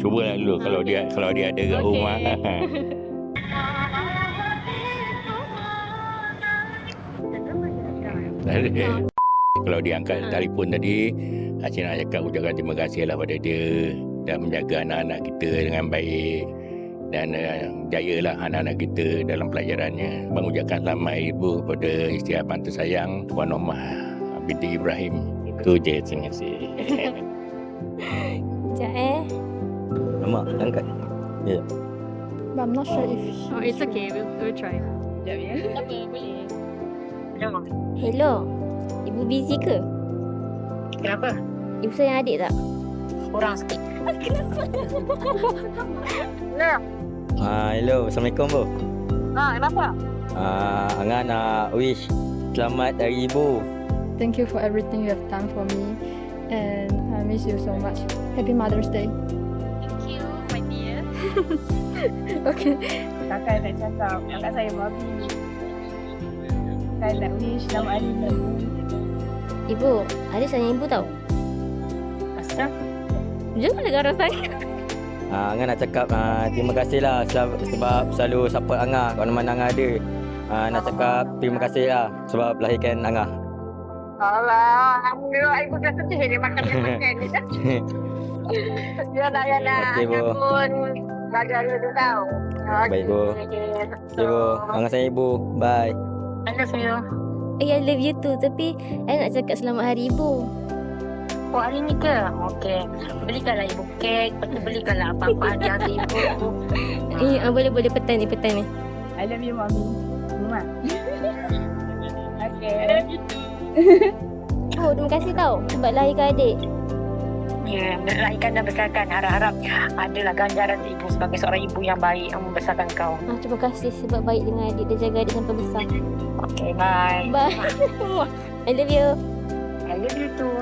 Cubalah dulu kalau dia ada kat rumah. Kalau dia angkat telefon tadi, Cik nak cakap ucapkan terima kasih lah pada dia dan menjaga anak-anak kita dengan baik dan jayalah anak-anak kita dalam pelajarannya. Abang ucapkan selamat Hari Ibu kepada isteri abang tersayang Puan Omah binti Ibrahim. Itu je, terima kasih. Sekejap Mak, angkat. Ya. But I'm not sure if she... Oh, it's okay. We'll try. Sekejap ya. Tak apa, boleh. Hello. Ibu busy ke? Kenapa? Ibu sayang adik tak? Kurang sikit. Kenapa? Hello. Assalamualaikum, Bu. Kenapa? Angah nak wish selamat Hari Ibu. Thank you for everything you have done for me. And I miss you so much. Happy Mother's Day. Thank you, my dear. Okay. Kakak nak cakap, kakak saya babi. Kakak nak wish selamat Hari Ibu. Ibu, adik sayang ibu tau. Asal? Jangan garang sangat. Angah nak cakap terima kasih lah sebab selalu support Angah kat mana Angah ada. Nak cakap terima kasih lah sebab lahirkan Angah. Alah, alhamdulillah ibu dah sedih dia makan ni. Ya nak. Okey, Bu. Pun jaga dia tahu. Baik, Bu. Okey, Bu. Angah sayang Ibu. Bye. I love you. I love you too. Tapi I nak cakap selamat Hari Ibu. Oh, hari ni ke? Okey. Belikanlah ibu kek. Lepas tu belikanlah apa-apa hadiah untuk ibu. Boleh petang ni. I love you, Mami. Mama. Okay. I love you too. Oh, terima kasih tau sebab lahirkan adik. Ya, melahirkan dan besarkan. Harap-harap adalah ganjaran ibu sebagai seorang ibu yang baik yang membesarkan kau. Terima kasih sebab baik dengan adik dan jaga adik sampai besar. Okay, bye. Bye. I love you. I love you too.